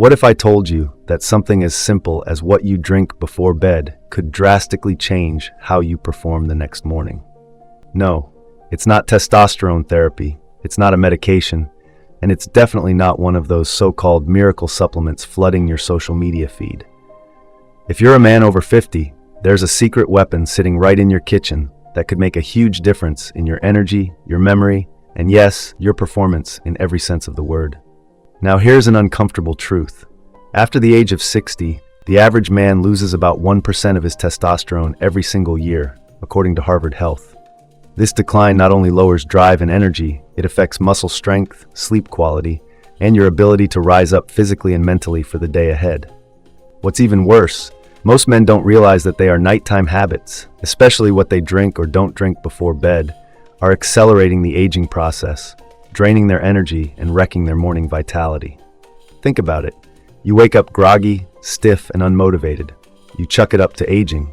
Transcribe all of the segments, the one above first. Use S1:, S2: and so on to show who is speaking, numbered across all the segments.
S1: What if I told you that something as simple as what you drink before bed could drastically change how you perform the next morning? No, it's not testosterone therapy, it's not a medication, and it's definitely not one of those so-called miracle supplements flooding your social media feed. If you're a man over 50, there's a secret weapon sitting right in your kitchen that could make a huge difference in your energy, your memory, and yes, your performance in every sense of the word. Now here's an uncomfortable truth. After the age of 60, the average man loses about 1% of his testosterone every single year, according to Harvard Health. This decline not only lowers drive and energy, it affects muscle strength, sleep quality, and your ability to rise up physically and mentally for the day ahead. What's even worse, most men don't realize that they are nighttime habits, especially what they drink or don't drink before bed, are accelerating the aging process, draining their energy and wrecking their morning vitality. Think about it. You wake up groggy, stiff, and unmotivated. You chuck it up to aging.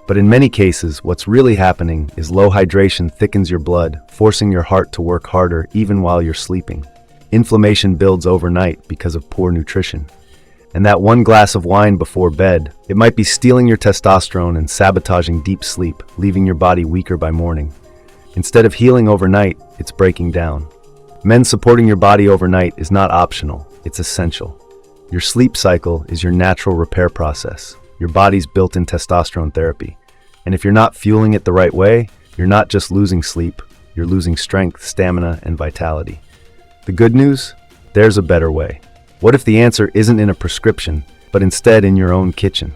S1: But in many cases, what's really happening is low hydration thickens your blood, forcing your heart to work harder even while you're sleeping. Inflammation builds overnight because of poor nutrition. And that one glass of wine before bed, it might be stealing your testosterone and sabotaging deep sleep, leaving your body weaker by morning. Instead of healing overnight, it's breaking down. Men, supporting your body overnight is not optional, it's essential. Your sleep cycle is your natural repair process, your body's built-in testosterone therapy. And if you're not fueling it the right way, you're not just losing sleep, you're losing strength, stamina, and vitality. The good news? There's a better way. What if the answer isn't in a prescription, but instead in your own kitchen?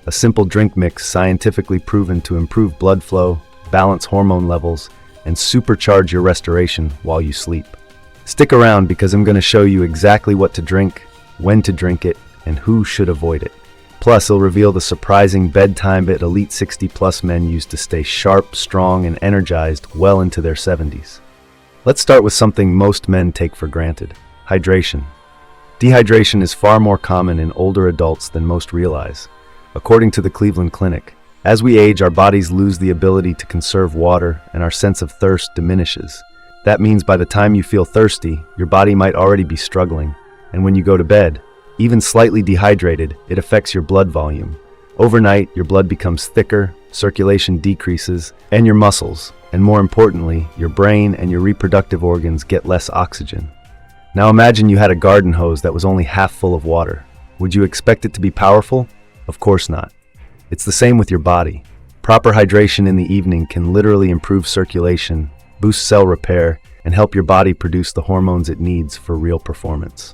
S1: A simple drink mix scientifically proven to improve blood flow, balance hormone levels, and supercharge your restoration while you sleep. Stick around because I'm going to show you exactly what to drink, when to drink it, and who should avoid it. Plus, it'll reveal the surprising bedtime that elite 60-plus men use to stay sharp, strong, and energized well into their 70s. Let's start with something most men take for granted: hydration. Dehydration is far more common in older adults than most realize. According to the Cleveland Clinic, as we age, our bodies lose the ability to conserve water and our sense of thirst diminishes. That means by the time you feel thirsty, your body might already be struggling, and when you go to bed, even slightly dehydrated, it affects your blood volume. Overnight, your blood becomes thicker, circulation decreases, and your muscles, and more importantly, your brain and your reproductive organs get less oxygen. Now imagine you had a garden hose that was only half full of water. Would you expect it to be powerful? Of course not. It's the same with your body. Proper hydration in the evening can literally improve circulation, boost cell repair, and help your body produce the hormones it needs for real performance.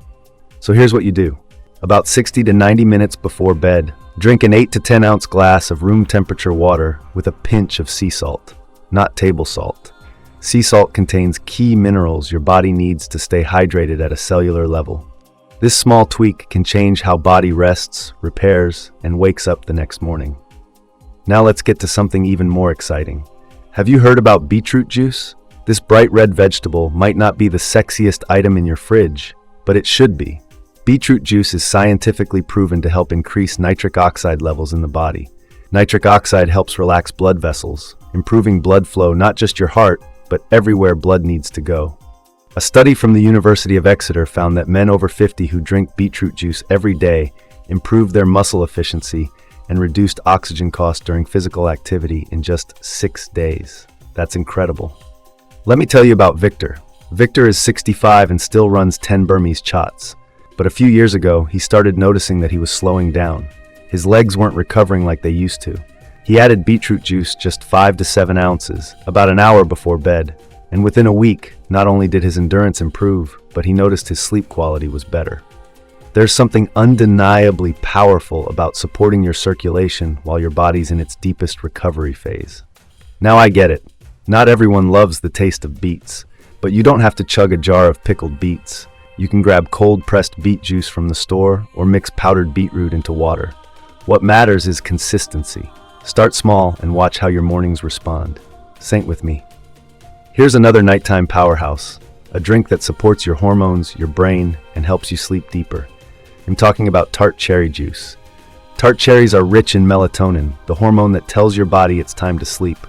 S1: So here's what you do. About 60 to 90 minutes before bed, drink an 8 to 10 ounce glass of room temperature water with a pinch of sea salt, not table salt. Sea salt contains key minerals your body needs to stay hydrated at a cellular level. This small tweak can change how body rests, repairs, and wakes up the next morning. Now let's get to something even more exciting. Have you heard about beetroot juice? This bright red vegetable might not be the sexiest item in your fridge, but it should be. Beetroot juice is scientifically proven to help increase nitric oxide levels in the body. Nitric oxide helps relax blood vessels, improving blood flow not just your heart, but everywhere blood needs to go. A study from the University of Exeter found that men over 50 who drink beetroot juice every day improved their muscle efficiency and reduced oxygen costs during physical activity in just 6 days. That's incredible. Let me tell you about Victor. Victor is 65 and still runs 10 Burmese Chats. But a few years ago, he started noticing that he was slowing down. His legs weren't recovering like they used to. He added beetroot juice just 5 to 7 ounces, about an hour before bed. And within a week, not only did his endurance improve, but he noticed his sleep quality was better. There's something undeniably powerful about supporting your circulation while your body's in its deepest recovery phase. Now I get it. Not everyone loves the taste of beets, but you don't have to chug a jar of pickled beets. You can grab cold-pressed beet juice from the store or mix powdered beetroot into water. What matters is consistency. Start small and watch how your mornings respond. Saint with me. Here's another nighttime powerhouse, a drink that supports your hormones, your brain, and helps you sleep deeper. I'm talking about tart cherry juice. Tart cherries are rich in melatonin, the hormone that tells your body it's time to sleep.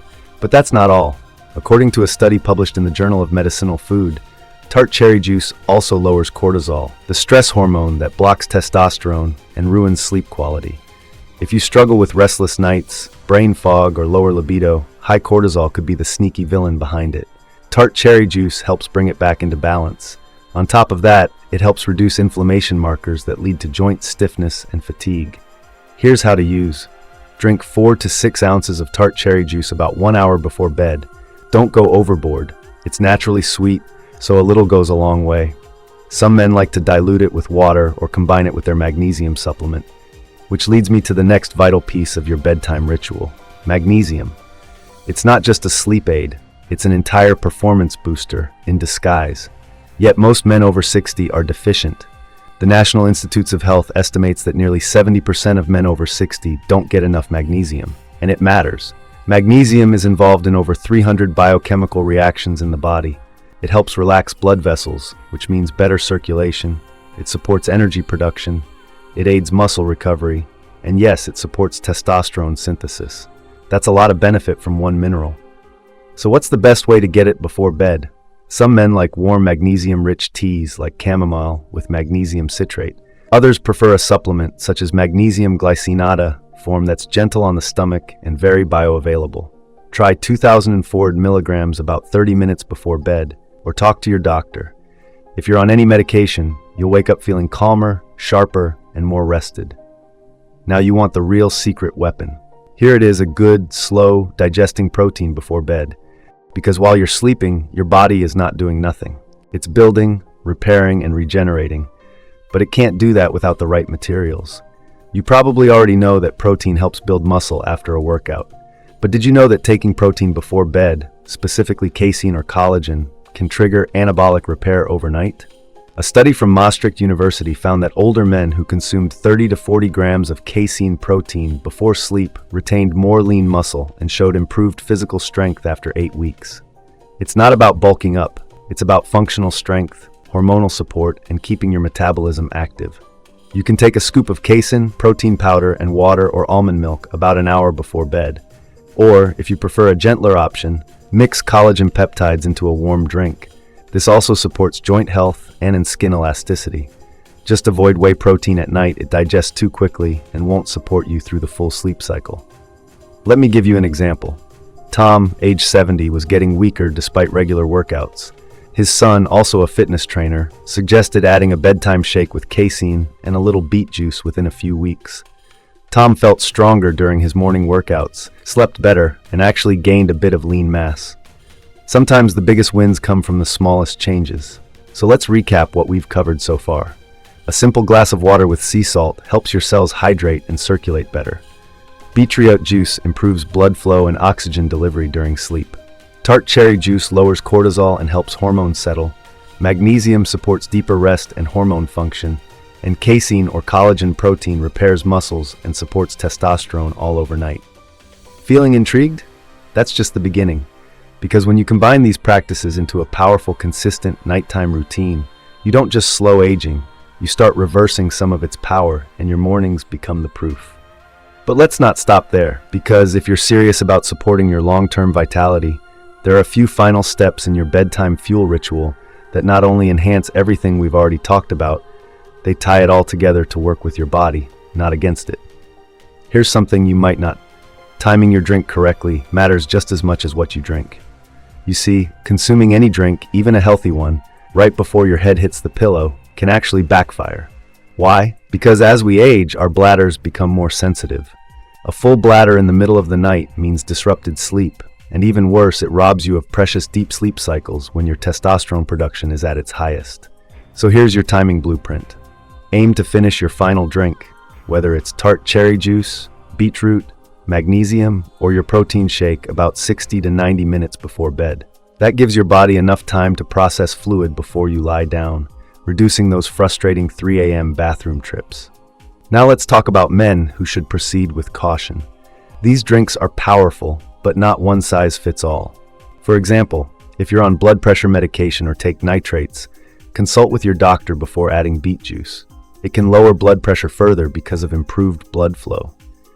S1: But that's not all. According to a study published in the Journal of Medicinal Food, Tart cherry juice also lowers cortisol, the stress hormone that blocks testosterone and ruins sleep quality. If you struggle with restless nights, brain fog, or lower libido, high cortisol could be the sneaky villain behind it. Tart cherry juice helps bring it back into balance. On top of that, it helps reduce inflammation markers that lead to joint stiffness and fatigue. Here's how to use. Drink 4 to 6 ounces of tart cherry juice about 1 hour before bed. Don't go overboard. It's naturally sweet, so a little goes a long way. Some men like to dilute it with water or combine it with their magnesium supplement. Which leads me to the next vital piece of your bedtime ritual, magnesium. It's not just a sleep aid, it's an entire performance booster in disguise. Yet most men over 60 are deficient. The National Institutes of Health estimates that nearly 70% of men over 60 don't get enough magnesium, and it matters. Magnesium is involved in over 300 biochemical reactions in the body. It helps relax blood vessels, which means better circulation. It supports energy production. It aids muscle recovery. And yes, it supports testosterone synthesis. That's a lot of benefit from one mineral. So what's the best way to get it before bed? Some men like warm magnesium-rich teas like chamomile with magnesium citrate. Others prefer a supplement such as magnesium glycinata form that's gentle on the stomach and very bioavailable. Try 2004 milligrams about 30 minutes before bed, or talk to your doctor. If you're on any medication, you'll wake up feeling calmer, sharper, and more rested. Now you want the real secret weapon. Here it is, a good, slow, digesting protein before bed. Because while you're sleeping, your body is not doing nothing. It's building, repairing, and regenerating. But it can't do that without the right materials. You probably already know that protein helps build muscle after a workout. But did you know that taking protein before bed, specifically casein or collagen, can trigger anabolic repair overnight? A study from Maastricht University found that older men who consumed 30 to 40 grams of casein protein before sleep retained more lean muscle and showed improved physical strength after 8 weeks. It's not about bulking up, it's about functional strength, hormonal support, and keeping your metabolism active. You can take a scoop of casein, protein powder, and water or almond milk about an hour before bed. Or, if you prefer a gentler option, mix collagen peptides into a warm drink. This also supports joint health and skin elasticity. Just avoid whey protein at night. It digests too quickly and won't support you through the full sleep cycle. Let me give you an example. Tom, age 70, was getting weaker despite regular workouts. His son, also a fitness trainer, suggested adding a bedtime shake with casein and a little beet juice within a few weeks. Tom felt stronger during his morning workouts, slept better, and actually gained a bit of lean mass. Sometimes the biggest wins come from the smallest changes. So let's recap what we've covered so far. A simple glass of water with sea salt helps your cells hydrate and circulate better. Beetroot juice improves blood flow and oxygen delivery during sleep. Tart cherry juice lowers cortisol and helps hormones settle. Magnesium supports deeper rest and hormone function. And casein or collagen protein repairs muscles and supports testosterone all overnight. Feeling intrigued? That's just the beginning. Because when you combine these practices into a powerful, consistent nighttime routine, you don't just slow aging, you start reversing some of its power, and your mornings become the proof. But let's not stop there, because if you're serious about supporting your long-term vitality, there are a few final steps in your bedtime fuel ritual that not only enhance everything we've already talked about, they tie it all together to work with your body, not against it. Here's something you might not. Timing your drink correctly matters just as much as what you drink. You see, consuming any drink, even a healthy one, right before your head hits the pillow can actually backfire. Why? Because as we age, our bladders become more sensitive. A full bladder in the middle of the night means disrupted sleep, and even worse, it robs you of precious deep sleep cycles when your testosterone production is at its highest. So here's your timing blueprint. Aim to finish your final drink, whether it's tart cherry juice, beetroot, magnesium, or your protein shake about 60 to 90 minutes before bed. That gives your body enough time to process fluid before you lie down, reducing those frustrating 3 a.m. bathroom trips. Now let's talk about men who should proceed with caution. These drinks are powerful, but not one size fits all. For example, if you're on blood pressure medication or take nitrates, consult with your doctor before adding beet juice. It can lower blood pressure further because of improved blood flow.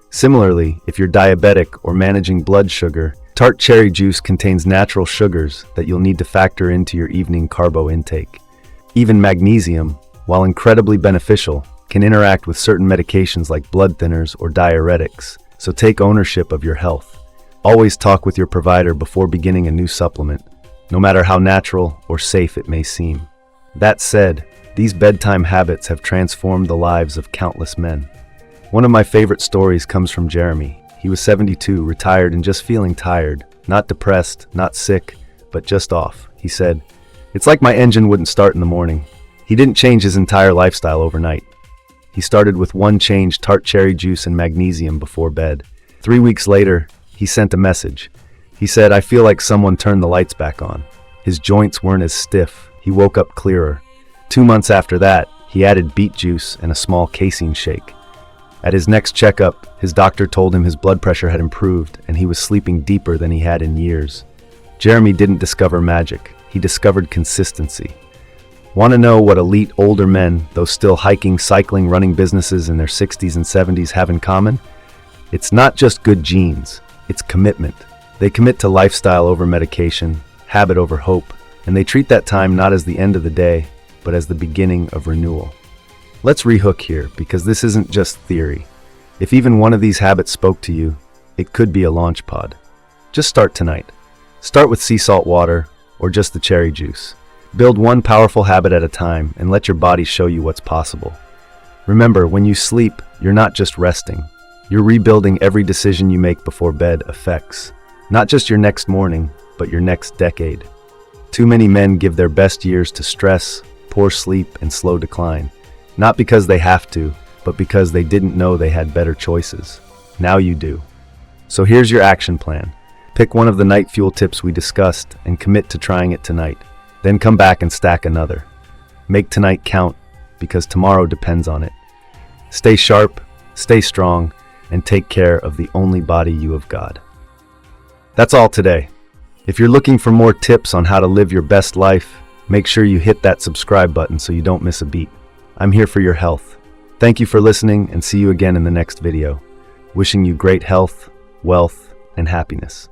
S1: Similarly, if you're diabetic or managing blood sugar, Tart cherry juice contains natural sugars that you'll need to factor into your evening carbo intake. Even magnesium, while incredibly beneficial, can interact with certain medications like blood thinners or diuretics, so take ownership of your health. Always talk with your provider before beginning a new supplement, no matter how natural or safe it may seem. That said, these bedtime habits have transformed the lives of countless men. One of my favorite stories comes from Jeremy. He was 72, retired and just feeling tired, not depressed, not sick, but just off. He said, "It's like my engine wouldn't start in the morning." He didn't change his entire lifestyle overnight. He started with one change: tart cherry juice and magnesium before bed. 3 weeks later, he sent a message. He said, "I feel like someone turned the lights back on." His joints weren't as stiff. He woke up clearer. 2 months after that, he added beet juice and a small casein shake. At his next checkup, his doctor told him his blood pressure had improved and he was sleeping deeper than he had in years. Jeremy didn't discover magic. He discovered consistency. Want to know what elite older men, those still hiking, cycling, running businesses in their 60s and 70s, have in common? It's not just good genes, it's commitment. They commit to lifestyle over medication, habit over hope, and they treat that time not as the end of the day, but as the beginning of renewal. Let's rehook here, because this isn't just theory. If even one of these habits spoke to you, it could be a launch pod. Just start tonight. Start with sea salt water or just the cherry juice. Build one powerful habit at a time and let your body show you what's possible. Remember, when you sleep, you're not just resting. You're rebuilding. Every decision you make before bed affects not just your next morning, but your next decade. Too many men give their best years to stress, poor sleep, and slow decline. Not because they have to, but because they didn't know they had better choices. Now you do. So here's your action plan. Pick one of the night fuel tips we discussed and commit to trying it tonight. Then come back and stack another. Make tonight count, because tomorrow depends on it. Stay sharp, stay strong, and take care of the only body you have got. That's all today. If you're looking for more tips on how to live your best life, make sure you hit that subscribe button so you don't miss a beat. I'm here for your health. Thank you for listening, and see you again in the next video. Wishing you great health, wealth, and happiness.